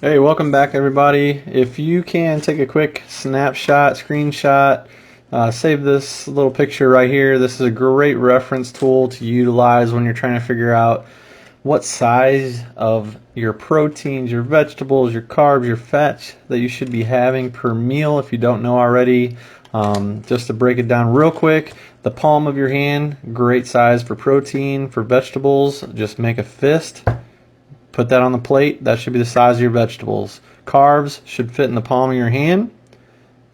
Hey, welcome back everybody. If you can take a quick snapshot, screenshot, save this little picture right here. This is a great reference tool to utilize when you're trying to figure out what size of your proteins, your vegetables, your carbs, your fats that you should be having per meal if you don't know already. Just to break it down real quick, the palm of your hand, great size for protein. For vegetables, just make a fist. Put that on the plate. That should be the size of your vegetables. Carbs should fit in the palm of your hand.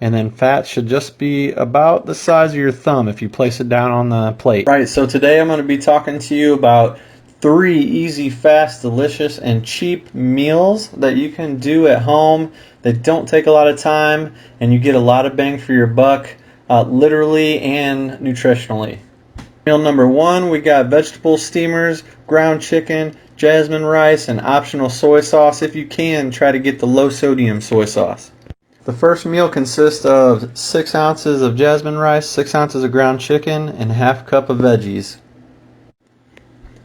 And then fats should just be about the size of your thumb if you place it down on the plate. Right, so today I'm going to be talking to you about 3 easy, fast, delicious, and cheap meals that you can do at home that don't take a lot of time and you get a lot of bang for your buck, literally and nutritionally. Meal number 1, we got vegetable steamers, ground chicken, jasmine rice, and optional soy sauce. If you can, try to get the low sodium soy sauce. The first meal consists of 6 ounces of jasmine rice, 6 ounces of ground chicken, and half cup of veggies.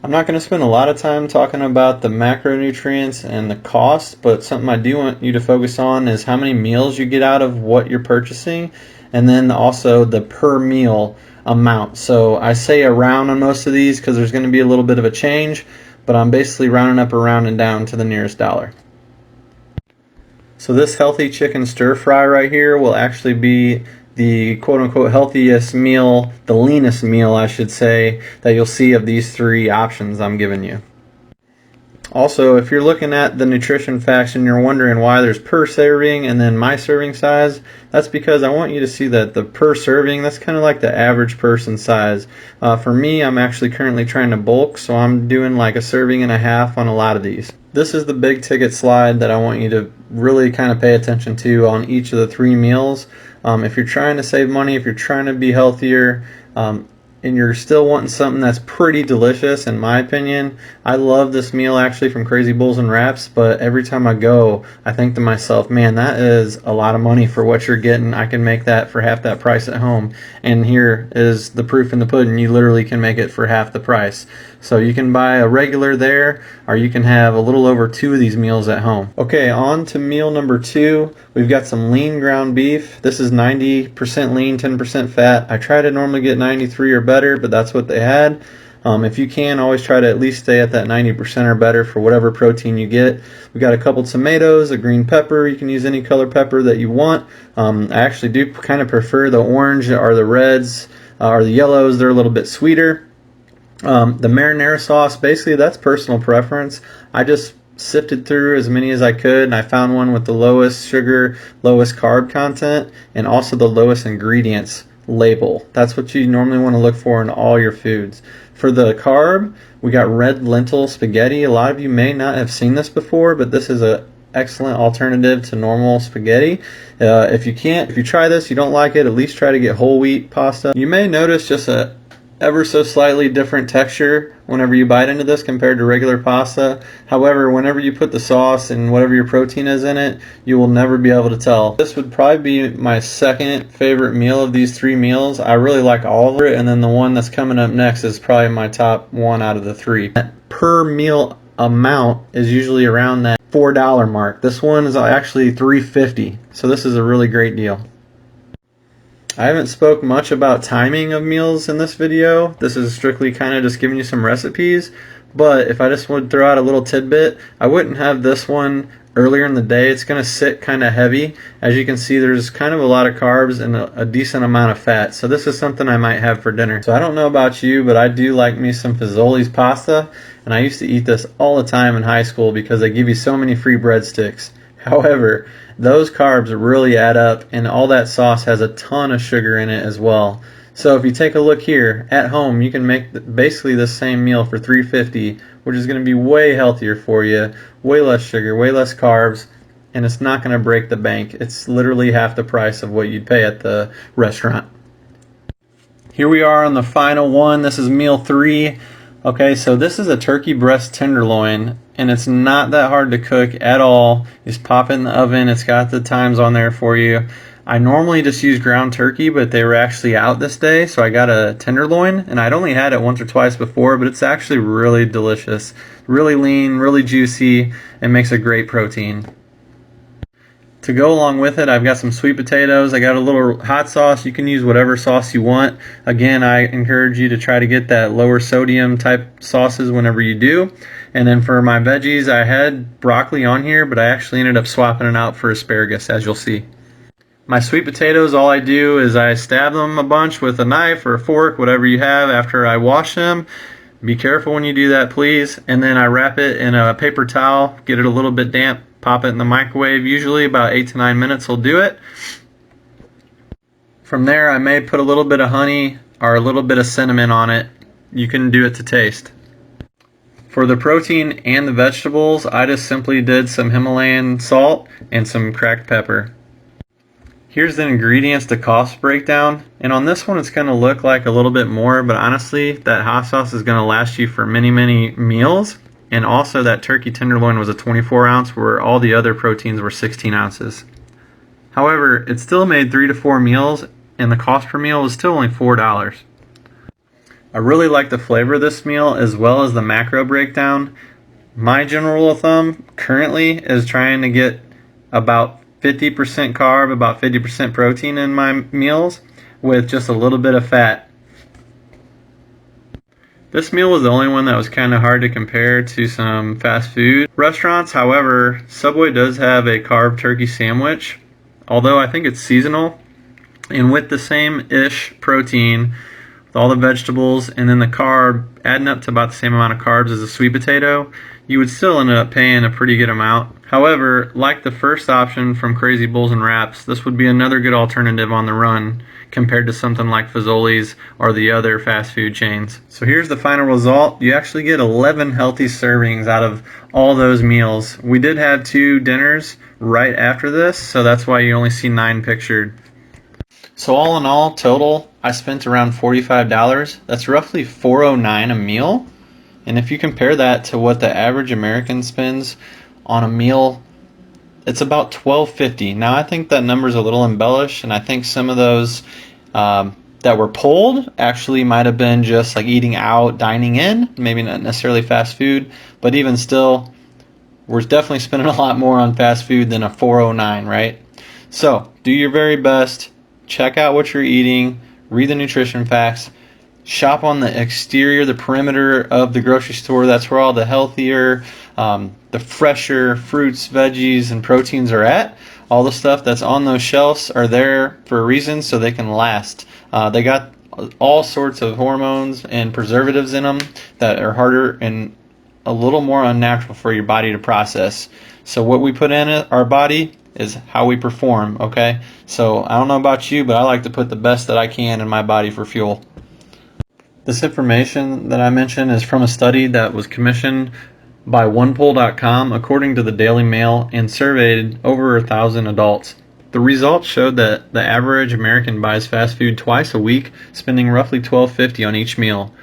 I'm not going to spend a lot of time talking about the macronutrients and the cost, but something I do want you to focus on is how many meals you get out of what you're purchasing, and then also the per meal amount. So I say around on most of these because there's going to be a little bit of a change, but I'm basically rounding up or rounding down to the nearest dollar. So this healthy chicken stir fry right here will actually be the quote-unquote healthiest meal, the leanest meal I should say, that you'll see of these 3 options I'm giving you. Also, if you're looking at the nutrition facts and you're wondering why there's per serving and then my serving size, that's because I want you to see that the per serving, that's kind of like the average person size. For me, I'm actually currently trying to bulk, so I'm doing like a serving and a half on a lot of these. This is the big ticket slide that I want you to really kind of pay attention to on each of the 3 meals. If you're trying to save money, if you're trying to be healthier, and you're still wanting something that's pretty delicious, in my opinion. I love this meal actually from Crazy Bulls and Wraps, but every time I go, I think to myself, man, that is a lot of money for what you're getting. I can make that for half that price at home. And here is the proof in the pudding. You literally can make it for half the price. So you can buy a regular there, or you can have a little over 2 of these meals at home. Okay, on to meal number 2. We've got some lean ground beef. This is 90% lean, 10% fat. I try to normally get 93 or better, but that's what they had. If you can, always try to at least stay at that 90% or better for whatever protein you get. We got a couple tomatoes, a green pepper. You can use any color pepper that you want. I actually do kind of prefer the orange or the reds or the yellows. They're a little bit sweeter. The marinara sauce, basically that's personal preference. I just sifted through as many as I could, and I found one with the lowest sugar, lowest carb content, and also the lowest ingredients label. That's what you normally want to look for in all your foods. For the carb, we got red lentil spaghetti. A lot of you may not have seen this before, but this is an excellent alternative to normal spaghetti. If you try this, you don't like it, at least try to get whole wheat pasta. You may notice just a ever so slightly different texture whenever you bite into this compared to regular pasta. However, whenever you put the sauce and whatever your protein is in it, you will never be able to tell. This would probably be my second favorite meal of these 3 meals. I really like all of it, and then the one that's coming up next is probably my top 1 out of the 3. That per meal amount is usually around that $4 mark. This one is actually $3.50, so this is a really great deal. I haven't spoke much about timing of meals in this video. This is strictly kind of just giving you some recipes. But if I just would throw out a little tidbit, I wouldn't have this one earlier in the day. It's going to sit kind of heavy. As you can see, there's kind of a lot of carbs and a decent amount of fat. So this is something I might have for dinner. So I don't know about you, but I do like me some Fazoli's pasta. And I used to eat this all the time in high school because they give you so many free breadsticks. However, those carbs really add up, and all that sauce has a ton of sugar in it as well. So if you take a look here, at home you can make basically the same meal for $3.50, which is going to be way healthier for you, way less sugar, way less carbs, and it's not going to break the bank. It's literally half the price of what you'd pay at the restaurant. Here we are on the final one. This is meal 3. Okay, so this is a turkey breast tenderloin, and it's not that hard to cook at all. You just pop it in the oven. It's got the times on there for you. I normally just use ground turkey, but they were actually out this day, so I got a tenderloin, and I'd only had it once or twice before, but it's actually really delicious. Really lean, really juicy, and makes a great protein. To go along with it, I've got some sweet potatoes. I got a little hot sauce. You can use whatever sauce you want. Again, I encourage you to try to get that lower sodium type sauces whenever you do. And then for my veggies, I had broccoli on here, but I actually ended up swapping it out for asparagus, as you'll see. My sweet potatoes, all I do is I stab them a bunch with a knife or a fork, whatever you have, after I wash them. Be careful when you do that, please. And then I wrap it in a paper towel, get it a little bit damp, pop it in the microwave. Usually about 8 to 9 minutes will do it. From there, I may put a little bit of honey or a little bit of cinnamon on it. You can do it to taste. For the protein and the vegetables, I just simply did some Himalayan salt and some cracked pepper. Here's the ingredients to cost breakdown, and on this one it's going to look like a little bit more, but honestly that hot sauce is going to last you for many meals. And also that turkey tenderloin was a 24 ounce where all the other proteins were 16 ounces. However, it still made 3 to 4 meals, and the cost per meal was still only $4. I really like the flavor of this meal as well as the macro breakdown. My general rule of thumb currently is trying to get about 50% carb, about 50% protein in my meals with just a little bit of fat. This meal was the only one that was kind of hard to compare to some fast food restaurants. However, Subway does have a carb turkey sandwich, although I think it's seasonal, and with the same-ish protein, with all the vegetables and then the carb adding up to about the same amount of carbs as a sweet potato, you would still end up paying a pretty good amount. However, like the first option from Crazy Bulls and Wraps, this would be another good alternative on the run compared to something like Fazoli's or the other fast food chains. So here's the final result. You actually get 11 healthy servings out of all those meals. We did have 2 dinners right after this, so that's why you only see 9 pictured. So all in all, total, I spent around $45. That's roughly $4.09 a meal. And if you compare that to what the average American spends on a meal, it's about $12.50. Now I think that number's a little embellished, and I think some of those that were pulled actually might have been just like eating out, dining in, maybe not necessarily fast food, but even still, we're definitely spending a lot more on fast food than a $4.09, right? So do your very best. Check out what you're eating, read the nutrition facts, shop on the exterior, the perimeter of the grocery store. That's where all the healthier, the fresher fruits, veggies, and proteins are at. All the stuff that's on those shelves are there for a reason, so they can last. They got all sorts of hormones and preservatives in them that are harder and a little more unnatural for your body to process. So what we put in our body is how we perform, okay? So I don't know about you, but I like to put the best that I can in my body for fuel. This information that I mentioned is from a study that was commissioned by OnePoll.com according to the Daily Mail and surveyed over 1,000 adults. The results showed that the average American buys fast food twice a week, spending roughly $12.50 on each meal,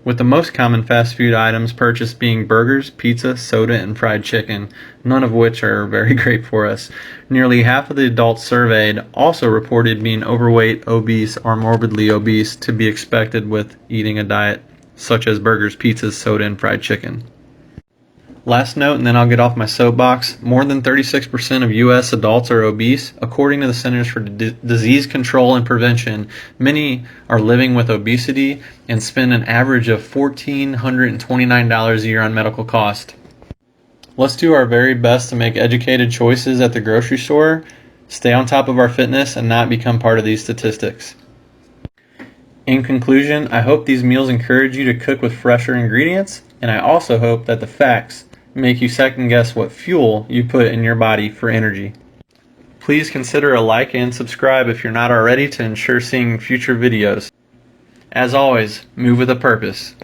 with the most common fast food items purchased being burgers, pizza, soda, and fried chicken, none of which are very great for us. Nearly half of the adults surveyed also reported being overweight, obese, or morbidly obese, to be expected with eating a diet such as burgers, pizzas, soda, and fried chicken. Last note, and then I'll get off my soapbox. More than 36% of U.S. adults are obese. According to the Centers for Disease Control and Prevention, many are living with obesity and spend an average of $1,429 a year on medical costs. Let's do our very best to make educated choices at the grocery store, stay on top of our fitness, and not become part of these statistics. In conclusion, I hope these meals encourage you to cook with fresher ingredients, and I also hope that the facts make you second guess what fuel you put in your body for energy. Please consider a like and subscribe if you're not already to ensure seeing future videos. As always, move with a purpose.